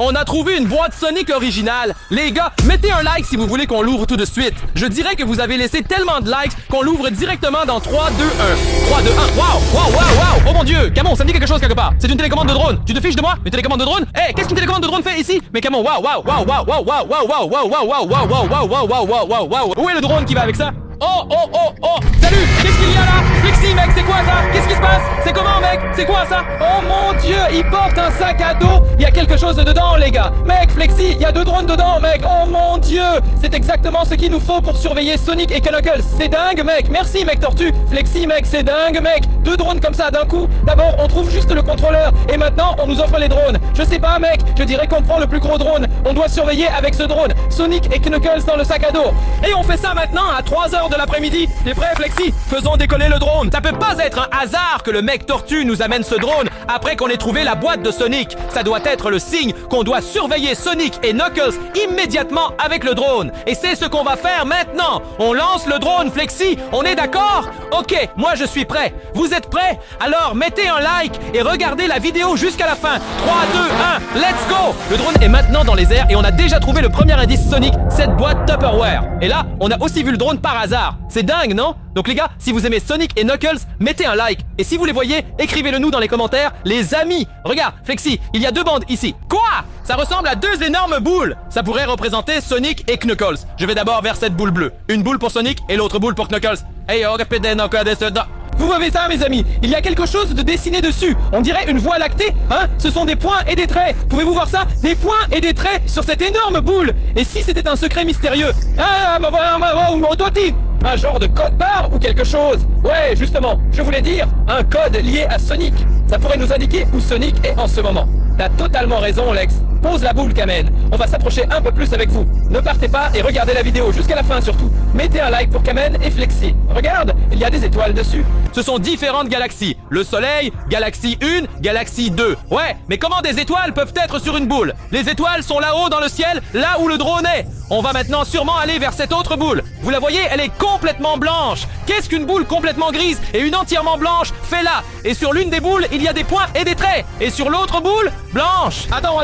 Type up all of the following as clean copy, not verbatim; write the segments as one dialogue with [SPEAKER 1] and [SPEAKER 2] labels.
[SPEAKER 1] On a trouvé une boîte Sonic originale. Les gars, mettez un like si vous voulez qu'on l'ouvre tout de suite. Je dirais que vous avez laissé tellement de likes qu'on l'ouvre directement dans 3, 2, 1. 3, 2, 1. Wow! Oh mon dieu! Camon, ça me dit quelque chose quelque part. C'est une télécommande de drone. Tu te fiches de moi? Une télécommande de drone? Hey, qu'est-ce qu'une télécommande de drone fait ici? Mais Camon, wow! Où est le drone qui va avec ça? Oh! Salut! Qu'est-ce qu'il y a là? Flexi, mec, c'est quoi ça? Qu'est-ce qui se passe? C'est comment, mec? C'est quoi ça? Oh mon dieu, il porte un sac à dos. Il y a quelque chose dedans, les gars. Mec, Flexi, il y a 2 drones dedans, mec. Oh mon dieu, c'est exactement ce qu'il nous faut pour surveiller Sonic et Knuckles. C'est dingue, mec. Merci, mec Tortue. Flexi, mec, c'est dingue, mec. 2 drones comme ça d'un coup. D'abord, on trouve juste le contrôleur et maintenant, on nous offre les drones. Je sais pas, mec. Je dirais qu'on prend le plus gros drone. On doit surveiller avec ce drone Sonic et Knuckles dans le sac à dos. Et on fait ça maintenant à 3h de l'après-midi. T'es prêt, Flexi? Faisons décoller le drone. Ça peut pas être un hasard que le mec Tortue nous amène ce drone après qu'on ait trouvé la boîte de Sonic. Ça doit être le signe qu'on doit surveiller Sonic et Knuckles immédiatement avec le drone. Et c'est ce qu'on va faire maintenant. On lance le drone, Flexi. On est d'accord? Ok, moi je suis prêt. Vous êtes prêts? Alors mettez un like et regardez la vidéo jusqu'à la fin. 3, 2, 1, let's go! Le drone est maintenant dans les airs et on a déjà trouvé le premier indice Sonic, cette boîte Tupperware. Et là, on a aussi vu le drone par hasard. C'est dingue, non? Donc les gars, si vous aimez Sonic et Knuckles, mettez un like. Et si vous les voyez, écrivez-le nous dans les commentaires, les amis. Regarde, Flexi, il y a 2 bandes ici. Quoi? Ça ressemble à 2 énormes boules. Ça pourrait représenter Sonic et Knuckles. Je vais d'abord vers cette boule bleue. Une boule pour Sonic et l'autre boule pour Knuckles. Hey, oh, répétez Vous voyez ça, mes amis? Il y a quelque chose de dessiné dessus. On dirait une voie lactée, hein? Ce sont des points et des traits. Pouvez-vous voir ça? Des points et des traits sur cette énorme boule. Et si c'était un secret mystérieux? Un genre de code barre ou quelque chose? Ouais, justement, je voulais dire un code lié à Sonic. Ça pourrait nous indiquer où Sonic est en ce moment. T'as totalement raison, Lex. Pose la boule, Kamen. On va s'approcher un peu plus avec vous. Ne partez pas et regardez la vidéo jusqu'à la fin surtout. Mettez un like pour Kamen et Flexi. Regarde, il y a des étoiles dessus. Ce sont différentes galaxies. Le Soleil, Galaxie 1, Galaxie 2. Ouais, mais comment des étoiles peuvent être sur une boule? Les étoiles sont là-haut dans le ciel, là où le drone est. On va maintenant sûrement aller vers cette autre boule. Vous la voyez, elle est complètement blanche. Qu'est-ce qu'une boule complètement grise et une entièrement blanche fait là? Et sur l'une des boules, il y a des points et des traits. Et sur l'autre boule, blanche. Attends.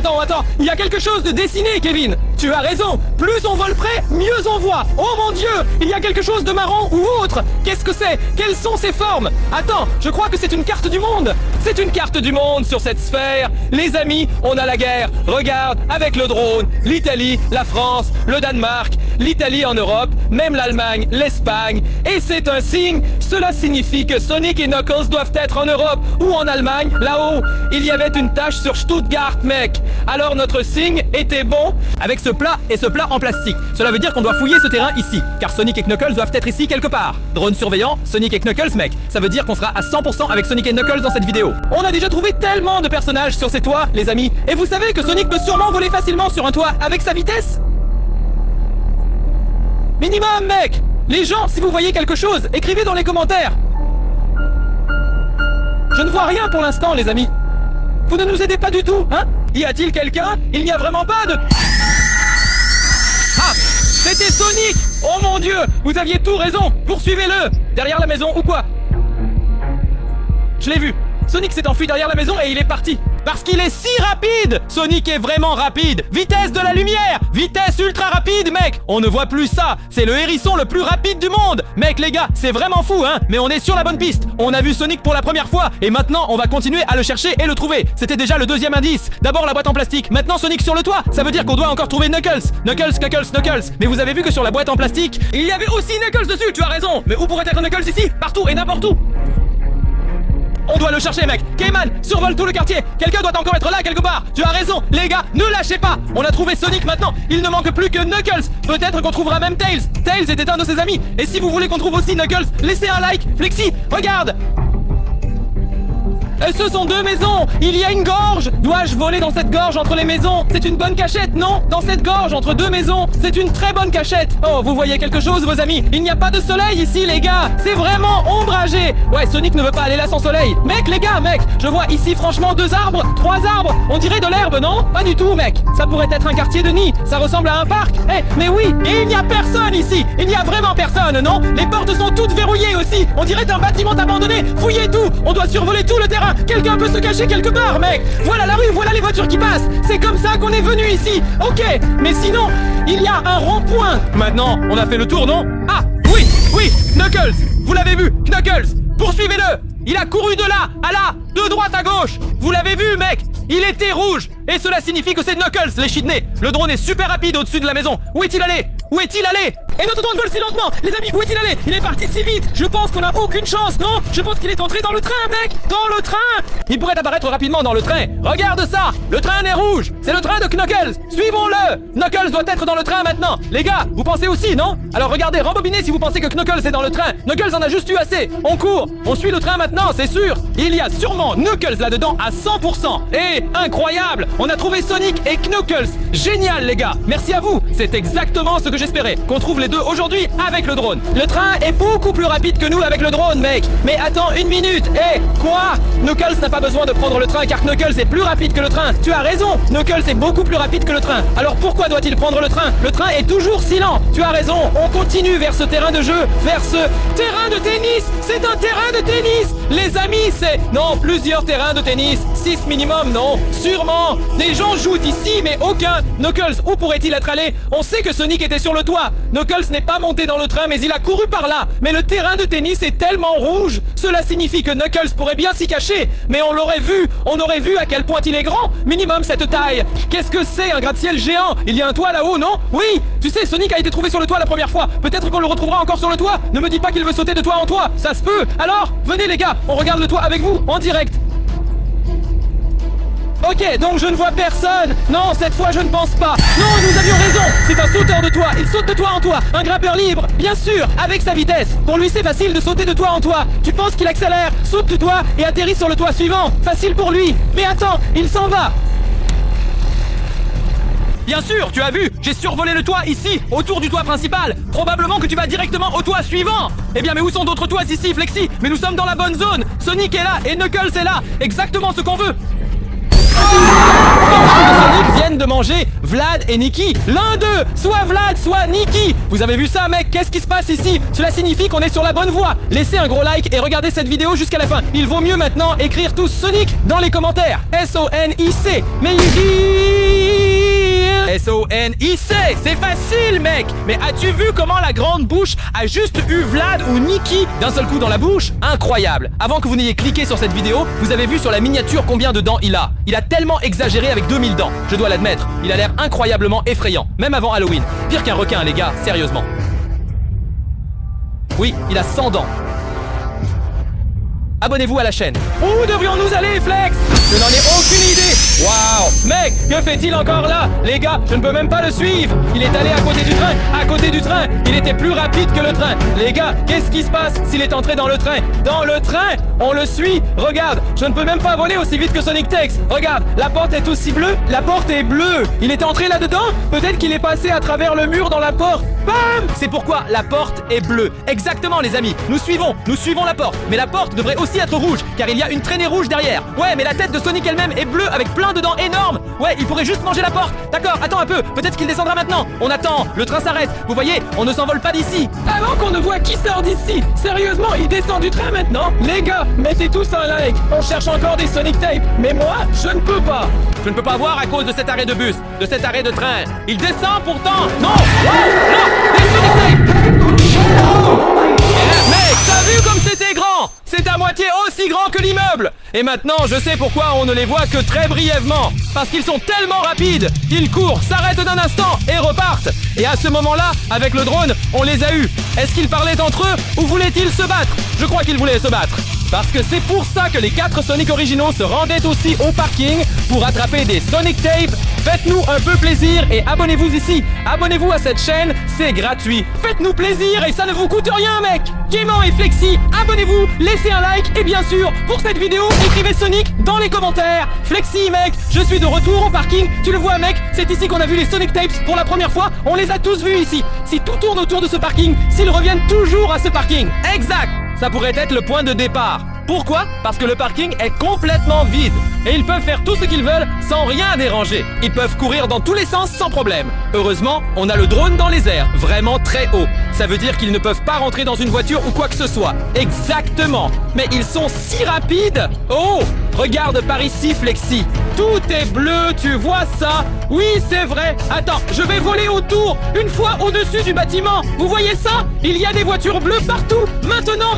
[SPEAKER 1] Il y a quelque chose de dessiné, Kevin. Tu as raison. Plus on vole près, mieux on voit. Oh mon dieu, il y a quelque chose de marrant ou autre. Qu'est-ce que c'est? Quelles sont ces formes? Attends, je crois que c'est une carte du monde. C'est une carte du monde sur cette sphère. Les amis, on a la guerre. Regarde, avec le drone, l'Italie, la France, le Danemark, l'Italie en Europe, même l'Allemagne, l'Espagne. Et c'est un signe. Cela signifie que Sonic et Knuckles doivent être en Europe ou en Allemagne. Là-haut, il y avait une tache sur Stuttgart, mec. Alors notre signe était bon. Avec ce plat et ce plat en plastique. Cela veut dire qu'on doit fouiller ce terrain ici. Car Sonic et Knuckles doivent être ici quelque part. Drone surveillant, Sonic et Knuckles, mec. Ça veut dire qu'on sera à 100% avec Sonic et Knuckles dans cette vidéo. On a déjà trouvé tellement de personnages sur ces toits, les amis. Et vous savez que Sonic peut sûrement voler facilement sur un toit avec sa vitesse? Minimum, mec! Les gens, si vous voyez quelque chose, écrivez dans les commentaires. Je ne vois rien pour l'instant, les amis. Vous ne nous aidez pas du tout, hein? Y a-t-il quelqu'un? Il n'y a vraiment pas de... Ah! C'était Sonic! Oh mon dieu! Vous aviez tout raison! Poursuivez-le! Derrière la maison ou quoi? Je l'ai vu! Sonic s'est enfui derrière la maison et il est parti! Parce qu'il est si rapide! Sonic est vraiment rapide! Vitesse de la lumière! Vitesse ultra rapide, mec! On ne voit plus ça! C'est le hérisson le plus rapide du monde! Mec, les gars, c'est vraiment fou, hein? Mais on est sur la bonne piste! On a vu Sonic pour la première fois, et maintenant, on va continuer à le chercher et le trouver! C'était déjà le 2e indice! D'abord la boîte en plastique, maintenant Sonic sur le toit! Ça veut dire qu'on doit encore trouver Knuckles! Knuckles! Mais vous avez vu que sur la boîte en plastique, il y avait aussi Knuckles dessus, tu as raison! Mais où pourrait être Knuckles ici? Partout et n'importe où! On doit le chercher, mec. Cayman, survole tout le quartier. Quelqu'un doit encore être là quelque part. Tu as raison, les gars, ne lâchez pas. On a trouvé Sonic maintenant. Il ne manque plus que Knuckles. Peut-être qu'on trouvera même Tails. Tails était un de ses amis. Et si vous voulez qu'on trouve aussi Knuckles, laissez un like. Flexi, regarde. Ce sont 2 maisons. Il y a une gorge. Dois-je voler dans cette gorge entre les maisons? C'est une bonne cachette, non? Dans cette gorge entre 2 maisons, c'est une très bonne cachette. Oh, vous voyez quelque chose, vos amis? Il n'y a pas de soleil ici, les gars. C'est vraiment ombragé. Ouais, Sonic ne veut pas aller là sans soleil. Mec, les gars, mec, je vois ici franchement 2 arbres, 3 arbres. On dirait de l'herbe, non? Pas du tout, mec. Ça pourrait être un quartier de nid. Ça ressemble à un parc. Mais oui, et il n'y a personne ici. Il n'y a vraiment personne, non? Les portes sont toutes verrouillées aussi. On dirait un bâtiment abandonné. Fouillez tout. On doit survoler tout le terrain. terrain. Quelqu'un peut se cacher quelque part, mec. Voilà la rue, voilà les voitures qui passent. C'est comme ça qu'on est venu ici. Ok, mais sinon, il y a un rond-point. Maintenant, on a fait le tour, non? Ah, oui, Knuckles. Vous l'avez vu, Knuckles. Poursuivez-le. Il a couru de là à là, de droite à gauche. Vous l'avez vu, mec. Il était rouge. Et cela signifie que c'est Knuckles, les chidney. Le drone est super rapide au-dessus de la maison. Où est-il allé? Où est-il allé? Et notre drone vole si lentement. Les amis, où est-il allé? Il est parti si vite. Je pense qu'on n'a aucune chance, non? Je pense qu'il est entré dans le train, mec. Dans le train. Il pourrait apparaître rapidement dans le train. Regarde ça. Le train est rouge. C'est le train de Knuckles. Suivons-le. Knuckles doit être dans le train maintenant. Les gars, vous pensez aussi, non? Alors regardez, rembobinez si vous pensez que Knuckles est dans le train. Knuckles en a juste eu assez. On court. On suit le train maintenant, c'est sûr. Il y a sûrement Knuckles là-dedans à 100%. Et incroyable. On a trouvé Sonic et Knuckles. Génial, les gars. Merci à vous. C'est exactement ce que j'espérais. Qu'on trouve les deux aujourd'hui avec le drone. Le train est beaucoup plus rapide que nous avec le drone, mec. Mais attends une minute. Quoi? Knuckles n'a pas besoin de prendre le train car Knuckles est plus rapide que le train. Tu as raison. Knuckles est beaucoup plus rapide que le train. Alors pourquoi doit-il prendre le train? Le train est toujours si lent. Tu as raison. On continue vers ce terrain de jeu, vers ce terrain de tennis. C'est un terrain de tennis. Les amis, c'est... Non, plusieurs terrains de tennis. 6 minimum, non. Sûrement. Des gens jouent ici, mais aucun. Knuckles, où pourrait-il être allé? On sait que Sonic était sur le toit. Knuckles n'est pas monté dans le train, mais il a couru par là. Mais le terrain de tennis est tellement rouge. Cela signifie que Knuckles pourrait bien s'y cacher. Mais on l'aurait vu. On aurait vu à quel point il est grand. Minimum cette taille. Qu'est-ce que c'est un gratte-ciel géant? Il y a un toit là-haut, non? Oui. Tu sais, Sonic a été trouvé sur le toit la première fois. Peut-être qu'on le retrouvera encore sur le toit. Ne me dis pas qu'il veut sauter de toit en toit. Ça se peut. Alors, venez les gars, on regarde le toit avec vous, en direct. Ok, donc je ne vois personne. Non, cette fois je ne pense pas. Non, nous avions raison. C'est un sauteur de toit. Il saute de toit en toit. Un grimpeur libre. Bien sûr, avec sa vitesse. Pour lui, c'est facile de sauter de toit en toit. Tu penses qu'il accélère, saute du toit et atterrit sur le toit suivant. Facile pour lui. Mais attends, il s'en va. Bien sûr, tu as vu, j'ai survolé le toit ici, autour du toit principal. Probablement que tu vas directement au toit suivant. Eh bien, mais où sont d'autres toits ici, Flexi? Mais nous sommes dans la bonne zone. Sonic est là et Knuckles est là. Exactement ce qu'on veut. Sonic viennent de manger Vlad et Nikki. L'un d'eux, soit Vlad, soit Nikki. Vous avez vu ça, mec? Qu'est-ce qui se passe ici? Cela signifie qu'on est sur la bonne voie. Laissez un gros like et regardez cette vidéo jusqu'à la fin. Il vaut mieux maintenant écrire tous Sonic dans les commentaires. S-O-N-I-C. Mais S-O-N-I-C. C'est facile, mec. Mais as-tu vu comment la grande bouche a juste eu Vlad ou Nikki d'un seul coup dans la bouche? Incroyable. Avant que vous n'ayez cliqué sur cette vidéo, vous avez vu sur la miniature combien de dents il a. Il a tellement exagéré avec 2000 dents. Je dois l'admettre, il a l'air incroyablement effrayant, même avant Halloween. Pire qu'un requin, les gars, sérieusement. Oui, il a 100 dents. Abonnez-vous à la chaîne. Où devrions-nous aller, Flex? Je n'en ai aucune idée. Waouh. Mec, que fait-il encore là? Les gars, je ne peux même pas le suivre. Il est allé à côté du train. À côté du train. Il était plus rapide que le train. Les gars, qu'est-ce qui se passe s'il est entré dans le train? Dans le train? On le suit. Regarde, je ne peux même pas voler aussi vite que Sonic Tex. Regarde, la porte est aussi bleue. La porte est bleue. Il est entré là-dedans? Peut-être qu'il est passé à travers le mur dans la porte. Bam! C'est pourquoi la porte est bleue. Exactement, les amis. Nous suivons la porte. Mais la porte devrait aussi être rouge, car il y a une traînée rouge derrière. Ouais, mais la tête de Sonic elle-même est bleue avec plein de dents énormes. Ouais, il pourrait juste manger la porte. D'accord, attends un peu. Peut-être qu'il descendra maintenant. On attend. Le train s'arrête. Vous voyez, on ne s'envole pas d'ici. Avant qu'on ne voit qui sort d'ici. Sérieusement, il descend du train maintenant. Les gars, mettez tous un like. On cherche encore des Sonic Tape. Mais moi, je ne peux pas. Je ne peux pas voir à cause de cet arrêt de bus, de cet arrêt de train. Il descend pourtant. Non. Non, des Sonic Tape. Mec, t'as vu comme c'était grand? C'est à moitié aussi grand que l'immeuble. Et maintenant, je sais pourquoi on ne les voit que très brièvement. Parce qu'ils sont tellement rapides. Ils courent, s'arrêtent d'un instant et repartent. Et à ce moment-là, avec le drone, on les a eus. Est-ce qu'ils parlaient entre eux ou voulaient-ils se battre? Je crois qu'ils voulaient se battre. Parce que c'est pour ça que les 4 Sonic originaux se rendaient aussi au parking pour attraper des Sonic Tape. Faites-nous un peu plaisir et abonnez-vous ici. Abonnez-vous à cette chaîne, c'est gratuit. Faites-nous plaisir et ça ne vous coûte rien, mec. Gaiement et Flexi, abonnez-vous, laissez un like et bien sûr, pour cette vidéo, écrivez Sonic dans les commentaires. Flexi, mec, je suis de retour au parking. Tu le vois, mec, c'est ici qu'on a vu les Sonic Tapes pour la première fois. On les a tous vus ici. Si tout tourne autour de ce parking, s'ils reviennent toujours à ce parking. Exact. Ça pourrait être le point de départ. Pourquoi? Parce que le parking est complètement vide. Et ils peuvent faire tout ce qu'ils veulent sans rien déranger. Ils peuvent courir dans tous les sens sans problème. Heureusement, on a le drone dans les airs, vraiment très haut. Ça veut dire qu'ils ne peuvent pas rentrer dans une voiture ou quoi que ce soit. Exactement. Mais ils sont si rapides. Oh, regarde par ici, Flexi. Tout est bleu, tu vois ça? Oui, c'est vrai. Attends, je vais voler autour, une fois au-dessus du bâtiment. Vous voyez ça? Il y a des voitures bleues partout. Maintenant.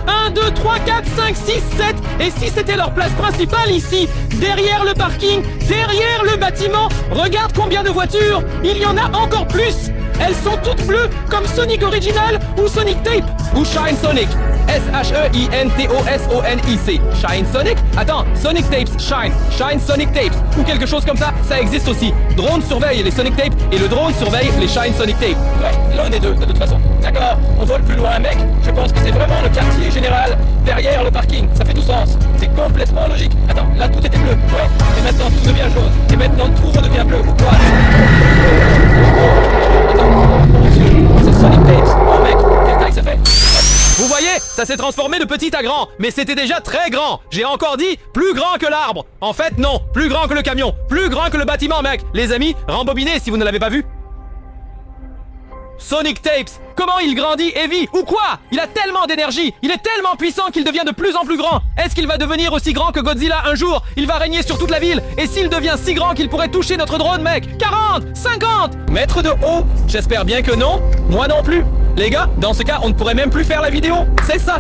[SPEAKER 1] 1, 2, 3, 4, 5, 6, 7. Et si c'était leur place principale ici, derrière le parking, derrière le bâtiment, regarde combien de voitures. Il y en a encore plus. Elles sont toutes bleues, comme Sonic Original ou Sonic Tape ou Shine Sonic. S-H-E-I-N-T-O-S-O-N-I-C. Shine Sonic? Attends, Sonic Tapes, Shine Sonic Tapes. Ou quelque chose comme ça, ça existe aussi. Drone surveille les Sonic Tapes et le drone surveille les Shine Sonic Tapes. Ouais, l'un des deux, de toute façon. D'accord, on vole plus loin, mec. Je pense que c'est vraiment le quartier général derrière le parking. Ça fait tout sens. C'est complètement logique. Attends, là tout était bleu. Ouais, et maintenant tout devient jaune. Et maintenant tout redevient bleu. Ou quoi? Attends, mon Dieu, c'est Sonic Tapes. Oh mec, quelle taille ça fait? Vous voyez, ça s'est transformé de petit à grand, mais c'était déjà très grand. J'ai encore dit plus grand que l'arbre. En fait, non, plus grand que le camion, plus grand que le bâtiment, mec. Les amis, rembobinez si vous ne l'avez pas vu. Sonic Tapes, comment il grandit et vit? Ou quoi? Il a tellement d'énergie, il est tellement puissant qu'il devient de plus en plus grand. Est-ce qu'il va devenir aussi grand que Godzilla un jour? Il va régner sur toute la ville. Et s'il devient si grand qu'il pourrait toucher notre drone, mec? 40, 50 mètres de haut? J'espère bien que non. Moi non plus. Les gars, dans ce cas, on ne pourrait même plus faire la vidéo. C'est ça.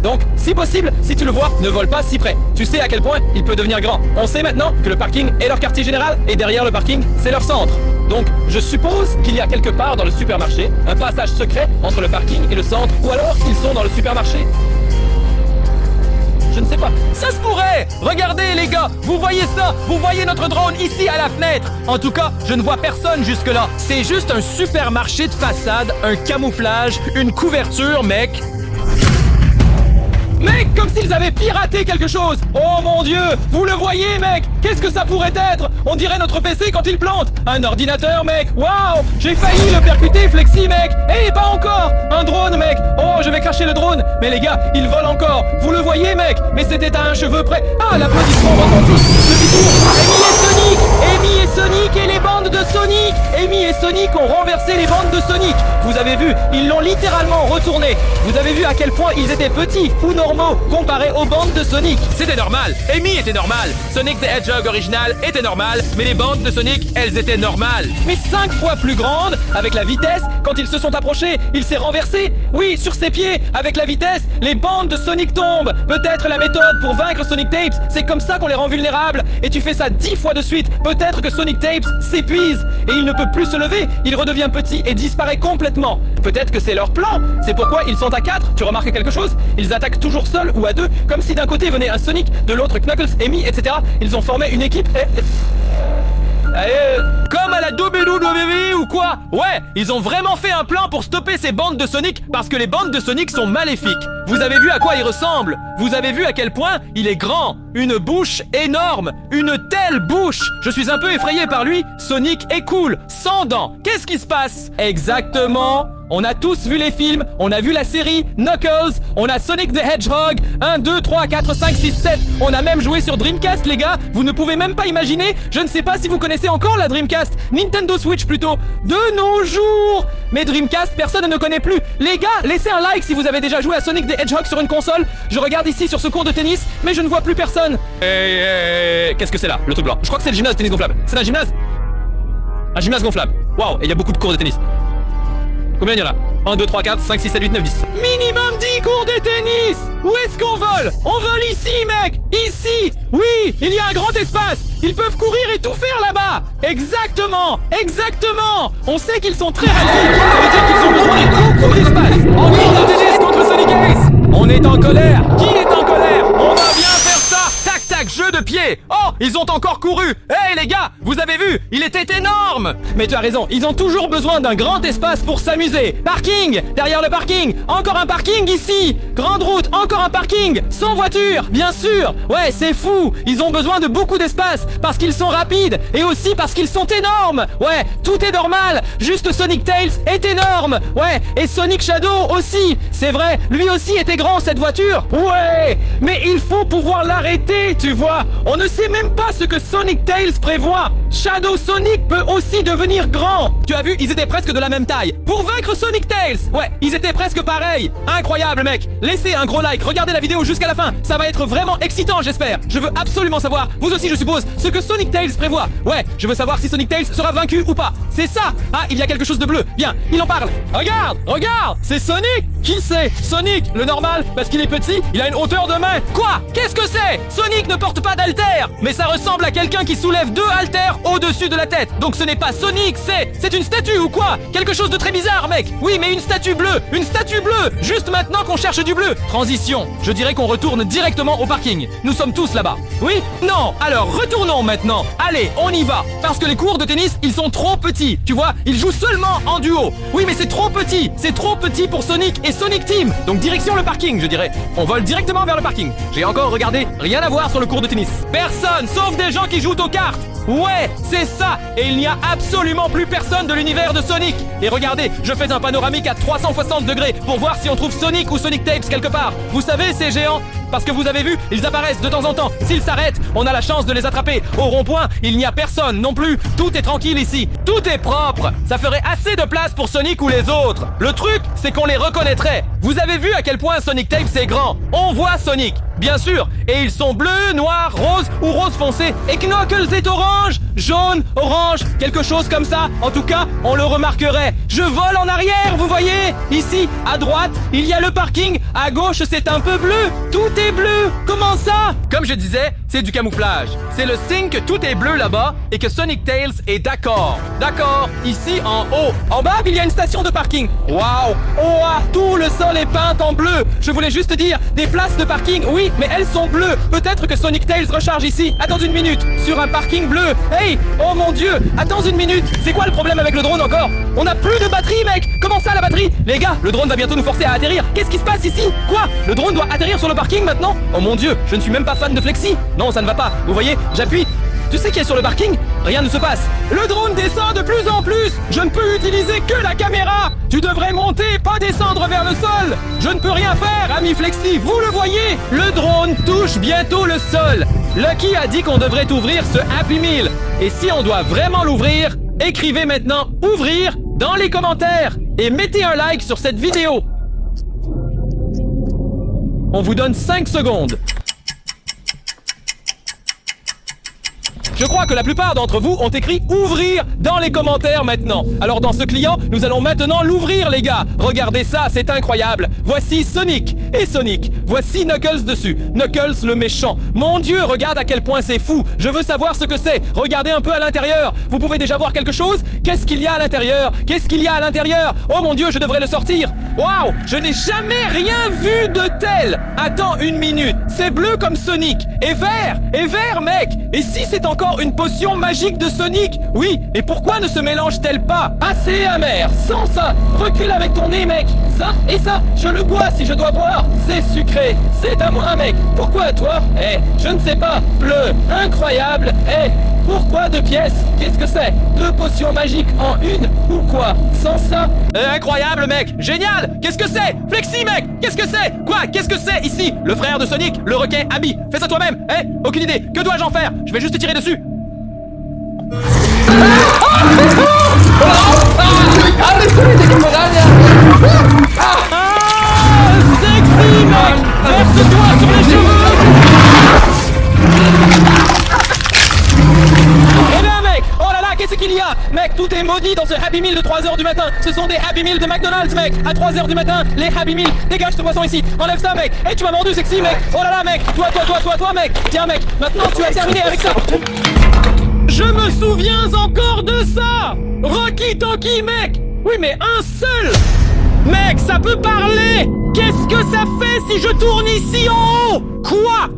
[SPEAKER 1] Donc, si possible, si tu le vois, ne vole pas si près. Tu sais à quel point il peut devenir grand. On sait maintenant que le parking est leur quartier général et derrière le parking, c'est leur centre. Donc, je suppose qu'il y a quelque part dans le supermarché un passage secret entre le parking et le centre, ou alors ils sont dans le supermarché. Je ne sais pas. Ça se pourrait! Regardez les gars, vous voyez ça? Vous voyez notre drone ici à la fenêtre? En tout cas, je ne vois personne jusque-là. C'est juste un supermarché de façade, un camouflage, une couverture, mec. Mec, comme s'ils avaient piraté quelque chose. Oh mon Dieu, vous le voyez, mec? Qu'est-ce que ça pourrait être? On dirait notre PC quand il plante. Un ordinateur, mec. Waouh, j'ai failli le percuter, Flexi, mec. Eh, pas encore. Un drone, mec. Oh, je vais cracher le drone. Mais les gars, il vole encore. Vous le voyez, mec? Mais c'était à un cheveu près. Ah, l'applaudissement retentit. Depuis tout. Amy et Sonic et les bandes de Sonic. Amy et Sonic ont renversé les bandes de Sonic. Vous avez vu, ils l'ont littéralement retourné. Vous avez vu à quel point ils étaient petits ou normaux comparé aux bandes de Sonic. C'était normal, Amy était normale, Sonic the Hedgehog original était normal, mais les bandes de Sonic, elles étaient normales. Mais 5 fois plus grandes, avec la vitesse, quand ils se sont approchés, il s'est renversé. Oui, sur ses pieds, avec la vitesse, les bandes de Sonic tombent. Peut-être la méthode pour vaincre Sonic Tapes, c'est comme ça qu'on les rend vulnérables. Et tu fais ça 10 fois de suite, peut-être que Sonic Tapes s'épuise et il ne peut plus se lever, il redevient petit et disparaît complètement. Peut-être que c'est leur plan, c'est pourquoi ils sont à 4. Tu remarques quelque chose? Ils attaquent toujours seuls ou à 2, comme si d'un côté venait un Sonic, de l'autre Knuckles, Amy, etc. Ils ont formé une équipe comme à la WWE ou quoi? Ouais, ils ont vraiment fait un plan pour stopper ces bandes de Sonic parce que les bandes de Sonic sont maléfiques. Vous avez vu à quoi il ressemble? Vous avez vu à quel point il est grand? Une bouche énorme, une telle bouche. Je suis un peu effrayé par lui. Sonic est cool, sans dents. Qu'est-ce qui se passe? Exactement. On a tous vu les films, on a vu la série Knuckles, on a Sonic the Hedgehog, 1, 2, 3, 4, 5, 6, 7. On a même joué sur Dreamcast, les gars. Vous ne pouvez même pas imaginer. Je ne sais pas si vous connaissez encore la Dreamcast. Nintendo Switch plutôt. De nos jours. Mais Dreamcast, personne ne connaît plus. Les gars, laissez un like si vous avez déjà joué à Sonic the Hedgehog sur une console. Je regarde ici sur ce court de tennis, mais je ne vois plus personne. Qu'est-ce que c'est là, le truc blanc? Je crois que c'est le gymnase de tennis gonflable. C'est un gymnase? Un gymnase gonflable. Waouh, et il y a beaucoup de cours de tennis. Combien il y en a? 1, 2, 3, 4, 5, 6, 7, 8, 9, 10. Minimum 10 cours de tennis! Où est-ce qu'on vole? On vole ici, mec! Ici! Oui! Il y a un grand espace! Ils peuvent courir et tout faire là-bas! Exactement! Exactement! On sait qu'ils sont très rapides! Ça veut dire qu'ils ont besoin de beaucoup d'espace! En cours de tennis contre Sonic Ace! On est en colère! Qui est en colère? On va bien faire ça! Tac, tac, je jeu de pied. Oh, ils ont encore couru. Hey les gars, vous avez vu, il était énorme. Mais tu as raison, ils ont toujours besoin d'un grand espace pour s'amuser. Parking, derrière le parking, encore un parking ici. Grande route, encore un parking, sans voiture, bien sûr. Ouais, c'est fou, ils ont besoin de beaucoup d'espace parce qu'ils sont rapides et aussi parce qu'ils sont énormes. Ouais, tout est normal, juste Sonic Tails est énorme. Ouais, et Sonic Shadow aussi. C'est vrai, lui aussi était grand cette voiture. Ouais, mais il faut pouvoir l'arrêter, tu vois. On ne sait même pas ce que Sonic Tails prévoit. Shadow Sonic peut aussi devenir grand. Tu as vu, ils étaient presque de la même taille. Pour vaincre Sonic Tails, ouais, ils étaient presque pareils. Incroyable mec. Laissez un gros like, regardez la vidéo jusqu'à la fin. Ça va être vraiment excitant, j'espère. Je veux absolument savoir, vous aussi je suppose, ce que Sonic Tails prévoit. Ouais, je veux savoir si Sonic Tails sera vaincu ou pas. C'est ça. Ah, il y a quelque chose de bleu. Bien, il en parle. Regarde, regarde, c'est Sonic. Qui c'est? Sonic, le normal, parce qu'il est petit, il a une hauteur de main. Quoi? Qu'est-ce que c'est? Sonic ne porte pas d'haltère. Mais ça ressemble à quelqu'un qui soulève 2 haltères au-dessus de la tête. Donc ce n'est pas Sonic, c'est une statue ou quoi? Quelque chose de très bizarre, mec. Oui, mais une statue bleue. Une statue bleue. Juste maintenant qu'on cherche du bleu. Transition. Je dirais qu'on retourne directement au parking. Nous sommes tous là-bas. Oui? Non. Alors retournons maintenant. Allez, on y va. Parce que les cours de tennis, ils sont trop petits. Tu vois, ils jouent seulement en duo. Oui, mais c'est trop petit. C'est trop petit pour Sonic et Sonic Team. Donc direction le parking, je dirais. On vole directement vers le parking. J'ai encore regardé, rien à voir sur le cours de tennis. Personne, sauf des gens qui jouent aux cartes. Ouais, c'est ça. Et il n'y a absolument plus personne de l'univers de Sonic. Et regardez, je fais un panoramique à 360 degrés pour voir si on trouve Sonic ou Sonic Tapes quelque part. Vous savez, ces géants, parce que vous avez vu, ils apparaissent de temps en temps. S'ils s'arrêtent, on a la chance de les attraper. Au rond-point, il n'y a personne non plus. Tout est tranquille ici. Tout est propre. Ça ferait assez de place pour Sonic ou les autres. Le truc, c'est qu'on les reconnaîtrait. Vous avez vu à quel point Sonic Tapes est grand. On voit Sonic, bien sûr. Et ils sont bleus, noirs, roses ou rose foncé. Et Knuckles est orange, jaune, orange, quelque chose comme ça. En tout cas, on le remarquerait. Je vole en arrière, vous voyez? Ici, à droite, il y a le parking. À gauche, c'est un peu bleu. Tout est bleu. Comment ça? Comme je disais, c'est du camouflage. C'est le signe que tout est bleu là-bas et que Sonic Tails est d'accord. D'accord, ici en haut. En bas, il y a une station de parking. Waouh! Oh, ah, tout le sol est peint en bleu. Je voulais juste dire, des places de parking, oui, mais elles sont bleues. Peut-être que Sonic Tails recharge ici. Attends une minute. Sur un parking bleu. Hey! Oh mon Dieu! Attends une minute. C'est quoi le problème avec le drone encore? On n'a plus de batterie, mec! Comment ça, la batterie? Les gars, le drone va bientôt nous forcer à atterrir. Qu'est-ce qui se passe ici? Quoi? Le drone doit atterrir sur le parking maintenant? Oh mon Dieu, je ne suis même pas fan de Flexi. Non, ça ne va pas. Vous voyez, j'appuie. Tu sais qui est sur le parking? Rien ne se passe. Le drone descend de plus en plus. Je ne peux utiliser que la caméra. Tu devrais monter, pas descendre vers le sol. Je ne peux rien faire, ami Flexi. Vous le voyez? Le drone touche bientôt le sol. Lucky a dit qu'on devrait ouvrir ce Happy Meal. Et si on doit vraiment l'ouvrir, écrivez maintenant « Ouvrir » dans les commentaires. Et mettez un like sur cette vidéo. On vous donne 5 secondes. Je crois que la plupart d'entre vous ont écrit « Ouvrir » dans les commentaires maintenant. Alors dans ce client, nous allons maintenant l'ouvrir les gars. Regardez ça, c'est incroyable. Voici Sonic et Sonic. Voici Knuckles dessus. Knuckles le méchant. Mon Dieu, regarde à quel point c'est fou. Je veux savoir ce que c'est. Regardez un peu à l'intérieur. Vous pouvez déjà voir quelque chose? Qu'est-ce qu'il y a à l'intérieur? Qu'est-ce qu'il y a à l'intérieur? Oh mon Dieu, je devrais le sortir. Waouh, je n'ai jamais rien vu de tel. Attends une minute. C'est bleu comme Sonic. Et vert mec. Et si c'est encore une potion magique de Sonic? Oui, et pourquoi ne se mélange-t-elle pas? Assez amer, sans ça. Recule avec ton nez, mec. Ça et ça, je le bois si je dois boire. C'est sucré, c'est à moi, mec. Pourquoi toi? Je ne sais pas. Bleu, incroyable. Pourquoi 2 pièces? Qu'est-ce que c'est? 2 potions magiques en une ou quoi? Sans ça? Incroyable, mec. Génial. Qu'est-ce que c'est? Flexi, mec. Qu'est-ce que c'est? Quoi? Qu'est-ce que c'est ici? Le frère de Sonic, le requin Abby. Fais ça toi-même. Aucune idée. Que dois-je en faire? Je vais juste tirer dessus. Sexy, mec. Verse-toi sur les cheveux. Eh bien, mec. Oh là là, qu'est-ce qu'il y a? Mec, tout est maudit dans ce Happy Meal de 3h du matin. Ce sont des Happy Meal de McDonald's, mec. À 3h du matin, les Happy Meal. Dégage ce poisson ici. Enlève ça, mec. Tu m'as mordu, Sexy, mec. Oh là là, mec. Toi, mec. Tiens, mec. Maintenant, tu as terminé avec ça. Je me souviens encore de ça. Rocky Talkie, mec. Oui, mais un seul. Mec, ça peut parler. Qu'est-ce que ça fait si je tourne ici en haut? Quoi?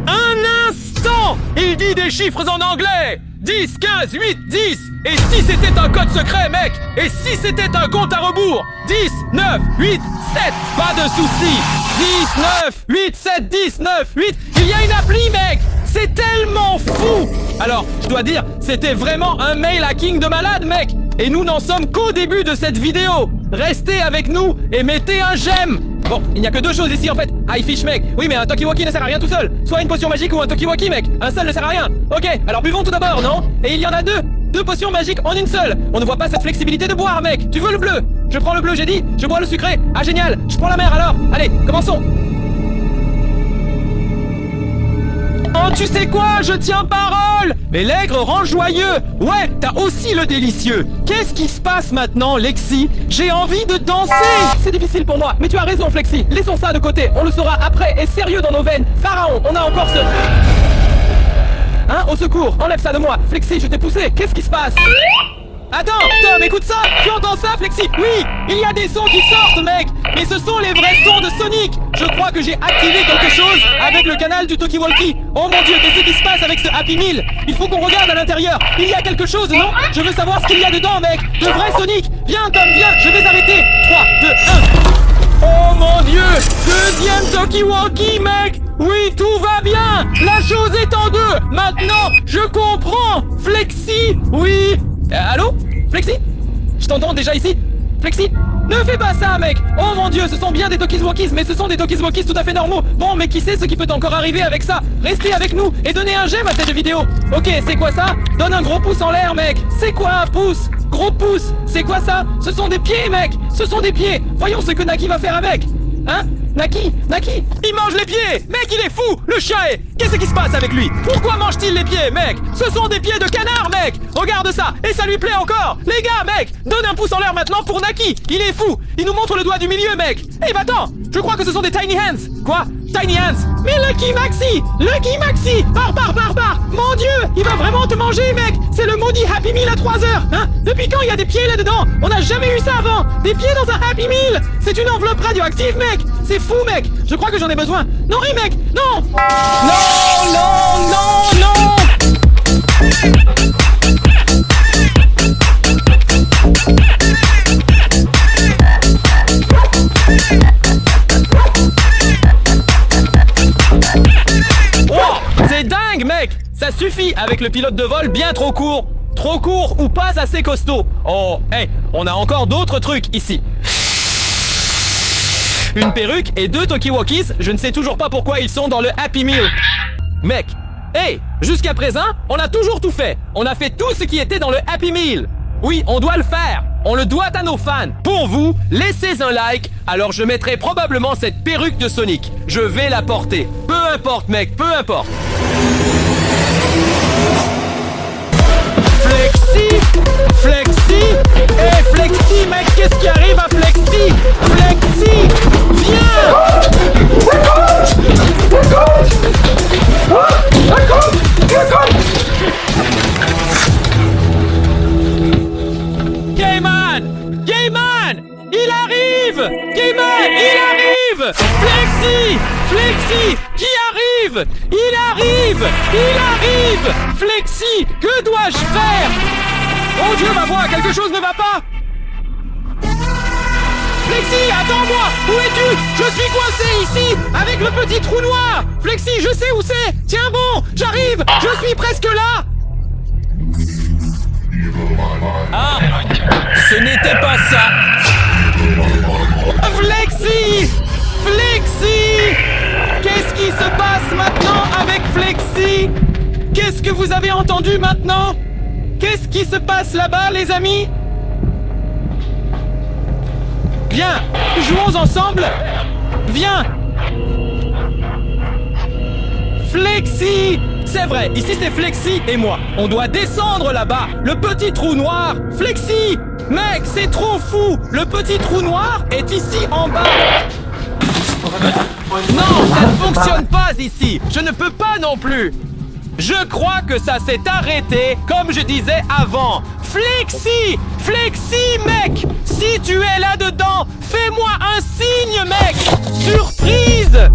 [SPEAKER 1] Un instant. Non, il dit des chiffres en anglais. 10, 15, 8, 10. Et si c'était un code secret, mec? Et si c'était un compte à rebours? 10, 9, 8, 7. Pas de soucis. 10, 9, 8, 7, 10, 9, 8. Il y a une appli, mec. C'est tellement fou. Alors, je dois dire, c'était vraiment un mail hacking de malade, mec. Et nous n'en sommes qu'au début de cette vidéo. Restez avec nous et mettez un j'aime. Bon, il n'y a que deux choses ici en fait. iFish, mec. Oui, mais un Talkie-Walkie ne sert à rien tout seul. Soit une potion magique ou un Talkie-Walkie, mec. Un seul ne sert à rien. Ok, alors buvons tout d'abord, non? Et il y en a deux. Deux potions magiques en une seule. On ne voit pas cette flexibilité de boire, mec. Tu veux le bleu? Je prends le bleu, j'ai dit. Je bois le sucré. Ah, génial. Je prends la mer alors. Allez, commençons. Oh, tu sais quoi? Je tiens parole. Mais l'aigre rend joyeux. Ouais, t'as aussi le délicieux. Qu'est-ce qui se passe maintenant, Lexi? J'ai envie de danser. C'est difficile pour moi, mais tu as raison, Flexi. Laissons ça de côté, on le saura après. Et sérieux dans nos veines. Pharaon, on a encore ce... Hein? Au secours, enlève ça de moi. Flexi, je t'ai poussé. Qu'est-ce qui se passe? Attends, Tom, écoute ça. Tu entends ça, Flexi? Oui, il y a des sons qui sortent, mec. Mais ce sont les vrais sons de Sonic. Je crois que j'ai activé quelque chose avec le canal du Talkie-Walkie. Oh mon Dieu, qu'est-ce qui se passe avec ce Happy Meal? Il faut qu'on regarde à l'intérieur. Il y a quelque chose, non? Je veux savoir ce qu'il y a dedans, mec. Le vrai Sonic. Viens, Tom, viens. Je vais arrêter. 3, 2, 1. Oh mon Dieu. Deuxième Talkie-Walkie, mec. Oui, tout va bien. La chose est en deux. Maintenant, je comprends. Flexi, oui. Allô? Flexi? Je t'entends déjà ici? Flexi? Ne fais pas ça, mec! Oh mon Dieu, ce sont bien des Talkie-Walkies, mais ce sont des Talkie-Walkies tout à fait normaux. Bon, mais qui sait ce qui peut encore arriver avec ça? Restez avec nous et donnez un j'aime à cette vidéo. Ok, c'est quoi ça? Donne un gros pouce en l'air, mec. C'est quoi un pouce? Gros pouce. C'est quoi ça? Ce sont des pieds, mec. Ce sont des pieds. Voyons ce que Naki va faire avec. Hein? Naki? Il mange les pieds! Mec, il est fou! Le chat est... Qu'est-ce qui se passe avec lui? Pourquoi mange-t-il les pieds, mec? Ce sont des pieds de canard, mec! Regarde ça! Et ça lui plaît encore! Les gars, mec! Donne un pouce en l'air maintenant pour Naki! Il est fou! Il nous montre le doigt du milieu, mec! Eh bah attends! Je crois que ce sont des tiny hands! Quoi? Tiny hands! Mais Lucky Maxi! Lucky Maxi! Barre! Mon Dieu! Il va vraiment te manger, mec! C'est le maudit Happy Meal à 3 heures! Hein? Depuis quand il y a des pieds là-dedans? On n'a jamais eu ça avant! Des pieds dans un Happy Meal! C'est une enveloppe radioactive, mec! C'est fou, mec! Je crois que j'en ai besoin! Non, mec! Non! Non! Wow, c'est dingue, mec! Ça suffit avec le pilote de vol bien trop court. Trop court ou pas assez costaud. Oh, hey, on a encore d'autres trucs ici. Une perruque et deux Talkie-Walkies, je ne sais toujours pas pourquoi ils sont dans le Happy Meal. Mec, hey, jusqu'à présent, on a toujours tout fait. On a fait tout ce qui était dans le Happy Meal. Oui, on doit le faire. On le doit à nos fans. Pour vous, laissez un like, alors je mettrai probablement cette perruque de Sonic. Je vais la porter. Peu importe, mec, peu importe. Flexi, hey Flexi, mec, qu'est-ce qui arrive à Flexi? Flexi, viens! Gayman, il arrive! Flexi, qui arrive? Il arrive! Flexi, que dois-je faire? Oh Dieu, ma voix, quelque chose ne va pas! Flexi, attends-moi! Où es-tu? Je suis coincé ici, avec le petit trou noir! Flexi, je sais où c'est! Tiens bon, j'arrive! Je suis presque là! Ah! Ce n'était pas ça! Flexi! Qu'est-ce qui se passe maintenant avec Flexi? Qu'est-ce que vous avez entendu maintenant? Qu'est-ce qui se passe là-bas, les amis? Viens, jouons ensemble. Viens. Flexi! C'est vrai, ici c'est Flexi et moi. On doit descendre là-bas. Le petit trou noir. Flexi! Mec, c'est trop fou! Le petit trou noir est ici en bas. Non, ça ne fonctionne pas ici. Je ne peux pas non plus. Je crois que ça s'est arrêté, comme je disais avant. Flexi, mec! Si tu es là-dedans, fais-moi un signe, mec! Surprise!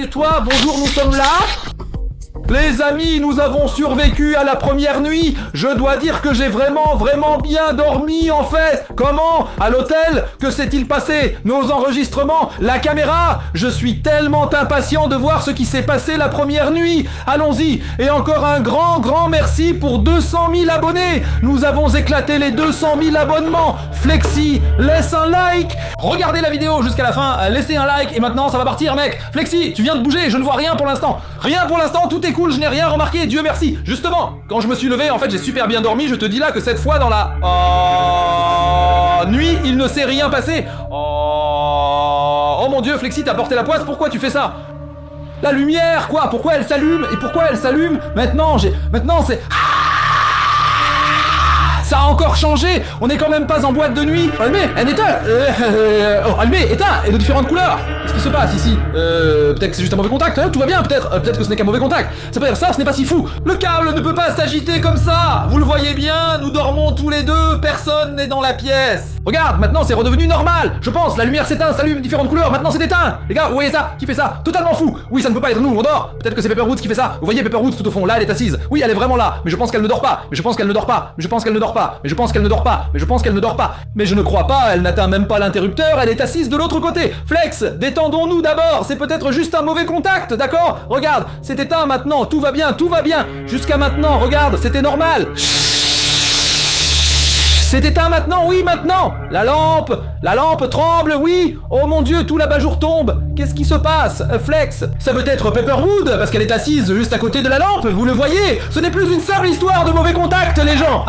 [SPEAKER 2] Installe-toi, bonjour, nous sommes là. Les amis, nous avons survécu à la première nuit. Je dois dire que j'ai vraiment bien dormi en fait. Comment? À l'hôtel? Que s'est-il passé? Nos enregistrements? La caméra? Je suis tellement impatient de voir ce qui s'est passé la première nuit. Allons-y. Et encore un grand merci pour 200 000 abonnés. Nous avons éclaté les 200 000 abonnements. Flexi, laisse un like. Regardez la vidéo jusqu'à la fin. Laissez un like et maintenant ça va partir, mec. Flexi, tu viens de bouger. Je ne vois rien pour l'instant. Rien pour l'instant. Tout est cool, je n'ai rien remarqué, Dieu merci. Justement, quand je me suis levé, en fait, j'ai super bien dormi. Je te dis là que cette fois, dans la nuit, il ne s'est rien passé. Oh mon Dieu, Flexi, t'as porté la poisse, pourquoi tu fais ça? La lumière, quoi? Pourquoi elle s'allume? Et pourquoi elle s'allume? Maintenant, c'est... Ça a encore changé. On n'est quand même pas en boîte de nuit. Allumez, un éteint. Allumez, éteint, et de différentes couleurs. Qu'est-ce qui se passe ici? Peut-être que c'est juste un mauvais contact, hein, tout va bien, peut-être que ce n'est qu'un mauvais contact. Ça peut dire ça, ce n'est pas si fou. Le câble ne peut pas s'agiter comme ça. Vous le voyez bien, nous dormons tous les deux, personne n'est dans la pièce. Regarde, maintenant c'est redevenu normal. Je pense, la lumière s'éteint, s'allume, différentes couleurs, maintenant c'est éteint. Les gars, vous voyez ça? Qui fait ça? Totalement fou. Oui, ça ne peut pas être nous, on dort. Peut-être que c'est Pepper Woods qui fait ça. Vous voyez Pepper Woods tout au fond, là elle est assise. Oui, elle est vraiment là, mais je pense qu'elle ne dort pas. Mais je pense qu'elle ne dort pas. Mais je pense qu'elle ne dort pas. Mais je pense qu'elle ne dort pas. Mais je pense qu'elle ne dort pas. Mais je ne crois pas, elle n'atteint même pas l'interrupteur, elle est assise de l'autre côté. Flex, détendons-nous d'abord, c'est peut-être juste un mauvais contact, d'accord? Regarde, c'est éteint maintenant, tout va bien, tout va bien. Jusqu'à maintenant, regarde, c'était normal. C'est éteint maintenant, oui, maintenant. La lampe tremble, oui. Oh mon Dieu, tout l'abat-jour tombe. Qu'est-ce qui se passe? Flex, ça peut être Pepperwood, parce qu'elle est assise juste à côté de la lampe, vous le voyez. Ce n'est plus une simple histoire de mauvais contact, les gens.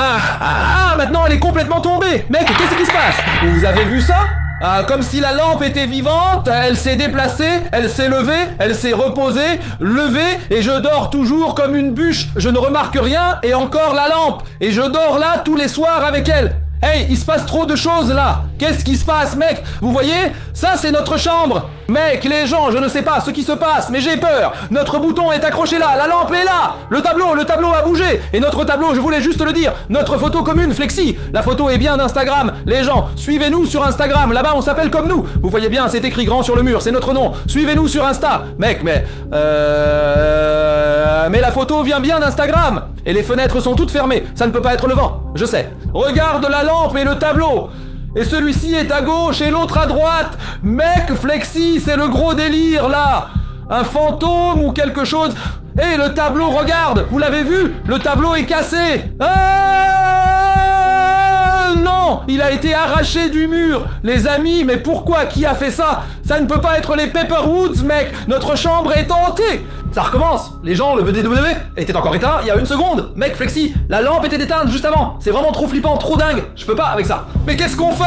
[SPEAKER 2] Maintenant elle est complètement tombée. Mec, qu'est-ce qui se passe? Vous avez vu ça? Comme si la lampe était vivante, elle s'est déplacée, elle s'est levée, elle s'est reposée, levée, et je dors toujours comme une bûche, je ne remarque rien, et encore la lampe, et je dors là tous les soirs avec elle. Hey, il se passe trop de choses là. Qu'est-ce qui se passe, mec? Vous voyez? Ça, c'est notre chambre. Mec, les gens, je ne sais pas ce qui se passe, mais j'ai peur. Notre bouton est accroché là, la lampe est là. Le tableau a bougé. Et notre tableau, je voulais juste le dire, notre photo commune, Flexi. La photo est bien d'Instagram. Les gens, suivez-nous sur Instagram. Là-bas, on s'appelle comme nous. Vous voyez bien, c'est écrit grand sur le mur, c'est notre nom. Suivez-nous sur Insta. Mec, mais la photo vient bien d'Instagram. Et les fenêtres sont toutes fermées. Ça ne peut pas être le vent. Je sais. Regarde la lampe et le tableau. Et celui-ci est à gauche et l'autre à droite. Mec, Flexi, c'est le gros délire là. Un fantôme ou quelque chose. Et le tableau, regarde, vous l'avez vu? Le tableau est cassé. Non, il a été arraché du mur. Les amis, mais pourquoi? Qui a fait ça? Ça ne peut pas être les Pepperwoods, mec. Notre chambre est hantée. Ça recommence. Les gens, le BDW était encore éteint il y a une seconde. Mec, Flexi, la lampe était éteinte juste avant. C'est vraiment trop flippant, trop dingue. Je peux pas avec ça. Mais qu'est-ce qu'on fait?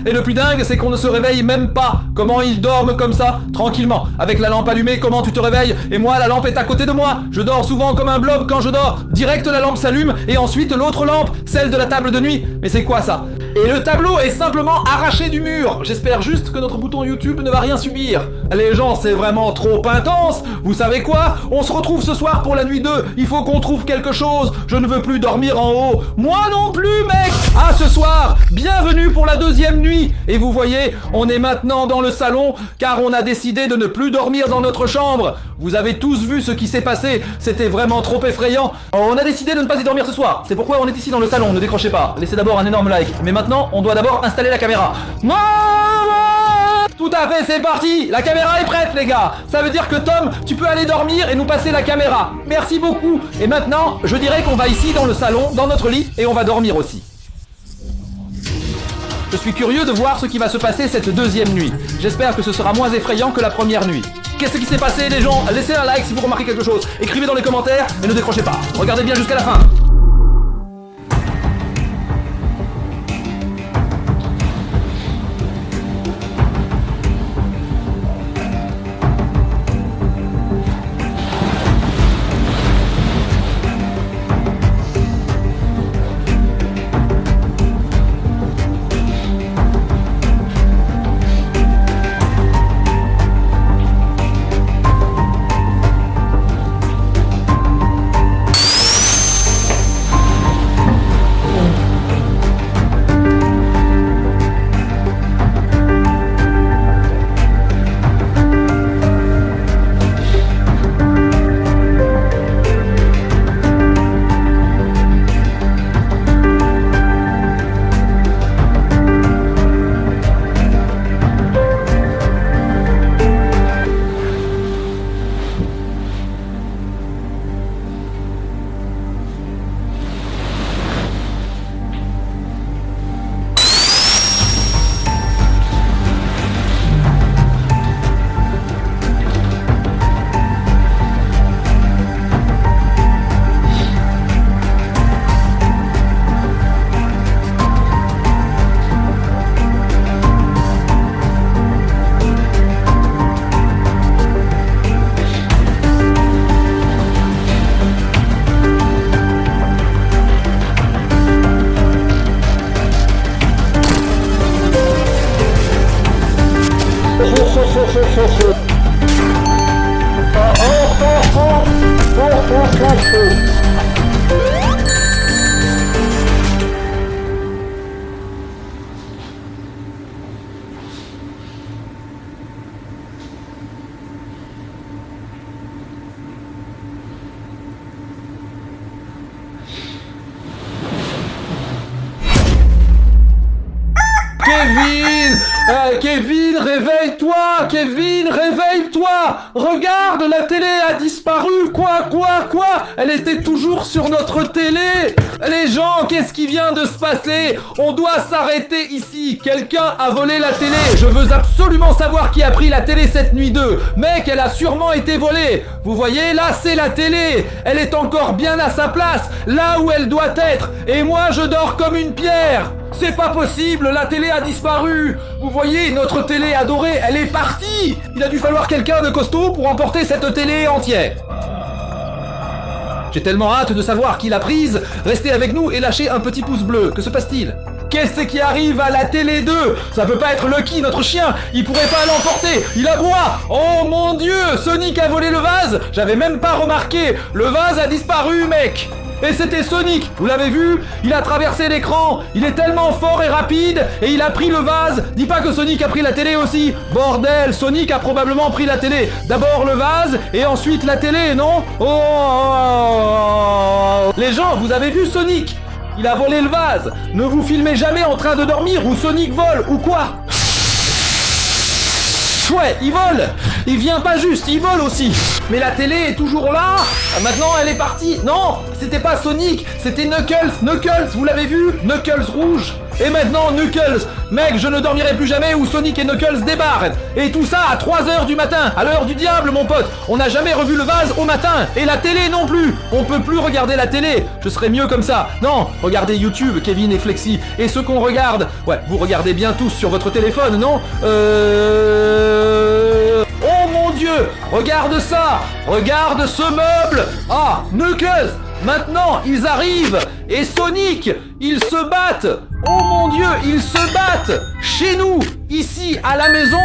[SPEAKER 2] Et le plus dingue, c'est qu'on ne se réveille même pas. Comment ils dorment comme ça, tranquillement, avec la lampe allumée? Comment tu te réveilles? Et moi, la lampe est à côté de moi. Je dors souvent comme un blob quand je dors. Direct, la lampe s'allume et ensuite l'autre lampe, celle de la table de nuit. Mais c'est quoi ça? Et le tableau est simplement arraché du mur. J'espère juste que notre bouton YouTube ne va rien subir. Les gens, c'est vraiment trop intense. Vous savez quoi? On se retrouve ce soir pour la nuit 2. Il faut qu'on trouve quelque chose. Je ne veux plus dormir en haut. Moi non plus, mec. Ce soir, bienvenue pour la deuxième nuit. Et vous voyez, on est maintenant dans le salon car on a décidé de ne plus dormir dans notre chambre. Vous avez tous vu ce qui s'est passé. C'était vraiment trop effrayant. On a décidé de ne pas y dormir ce soir. C'est pourquoi on est ici dans le salon. Ne décrochez pas. Laissez d'abord un énorme like. Mais maintenant, on doit d'abord installer la caméra. Tout à fait, c'est parti. La caméra est prête, les gars. Ça veut dire que Tom, tu peux aller dormir et nous passer la caméra. Merci beaucoup. Et maintenant, je dirais qu'on va ici dans le salon, dans notre lit, et on va dormir aussi. Je suis curieux de voir ce qui va se passer cette deuxième nuit. J'espère que ce sera moins effrayant que la première nuit. Qu'est-ce qui s'est passé, les gens? Laissez un like si vous remarquez quelque chose. Écrivez dans les commentaires et ne décrochez pas. Regardez bien jusqu'à la fin. Kevin! Kevin, réveille-toi! Kevin, réveille-toi! Regarde, la télé a disparu! Quoi? Elle était toujours sur notre télé! Les gens, qu'est-ce qui vient de se passer? On doit s'arrêter ici! Quelqu'un a volé la télé! Je veux absolument savoir qui a pris la télé cette nuit 2! Mec, elle a sûrement été volée! Vous voyez, là, c'est la télé! Elle est encore bien à sa place, là où elle doit être! Et moi, je dors comme une pierre! C'est pas possible, la télé a disparu. Vous voyez, notre télé adorée, elle est partie. Il a dû falloir quelqu'un de costaud pour emporter cette télé entière. J'ai tellement hâte de savoir qui l'a prise. Restez avec nous et lâchez un petit pouce bleu. Que se passe-t-il? Qu'est-ce qui arrive à la télé 2? Ça peut pas être Lucky, notre chien. Il pourrait pas l'emporter. Il aboie. Oh mon Dieu, Sonic a volé le vase. J'avais même pas remarqué. Le vase a disparu, mec. Et c'était Sonic, vous l'avez vu? Il a traversé l'écran, il est tellement fort et rapide, et il a pris le vase. Dis pas que Sonic a pris la télé aussi. Bordel, Sonic a probablement pris la télé. D'abord le vase, et ensuite la télé, non? Oh. Les gens, vous avez vu Sonic? Il a volé le vase. Ne vous filmez jamais en train de dormir, ou Sonic vole, ou quoi? Ouais, il vole. Il vient pas juste, il vole aussi. Mais la télé est toujours là. Maintenant, elle est partie. Non, c'était pas Sonic, c'était Knuckles. Knuckles, vous l'avez vu? Knuckles rouge. Et maintenant, Knuckles. Mec, je ne dormirai plus jamais où Sonic et Knuckles débarquent. Et tout ça à 3h du matin, à l'heure du diable, mon pote. On n'a jamais revu le vase au matin. Et la télé non plus. On peut plus regarder la télé. Je serais mieux comme ça. Non, regardez YouTube, Kevin et Flexi. Et ce qu'on regarde, ouais, vous regardez bien tous sur votre téléphone, non? Oh mon Dieu, regarde ça. Regarde ce meuble. Ah, Knuckles. Maintenant, ils arrivent. Et Sonic, ils se battent. Oh mon Dieu, ils se battent. Chez nous, ici, à la maison.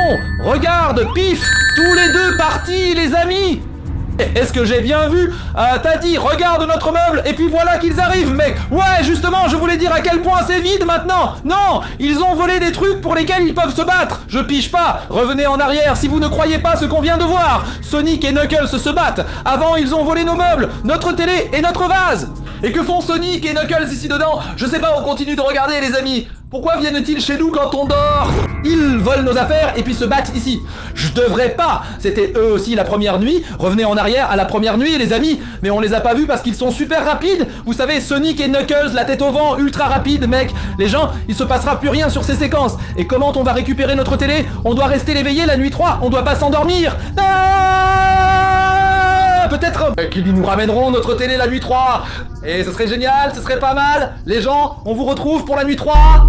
[SPEAKER 2] Regarde, pif, tous les deux partis, les amis. Est-ce que j'ai bien vu? T'as dit, regarde notre meuble, et puis voilà qu'ils arrivent, mec. Ouais, justement, je voulais dire à quel point c'est vide maintenant. Non, ils ont volé des trucs pour lesquels ils peuvent se battre. Je pige pas. Revenez en arrière si vous ne croyez pas ce qu'on vient de voir. Sonic et Knuckles se battent. Avant, ils ont volé nos meubles, notre télé et notre vase. Et que font Sonic et Knuckles ici dedans? Je sais pas, on continue de regarder, les amis. Pourquoi viennent-ils chez nous quand on dort? Ils volent nos affaires et puis se battent ici. Je devrais pas. C'était eux aussi la première nuit. Revenez en arrière à la première nuit, les amis. Mais on les a pas vus parce qu'ils sont super rapides. Vous savez, Sonic et Knuckles, la tête au vent, ultra rapide, mec. Les gens, il se passera plus rien sur ces séquences. Et comment on va récupérer notre télé? On doit rester éveillé la nuit 3. On doit pas s'endormir. Peut-être qu'ils nous ramèneront notre télé la nuit 3. Et ce serait génial, ce serait pas mal. Les gens, on vous retrouve pour la nuit 3.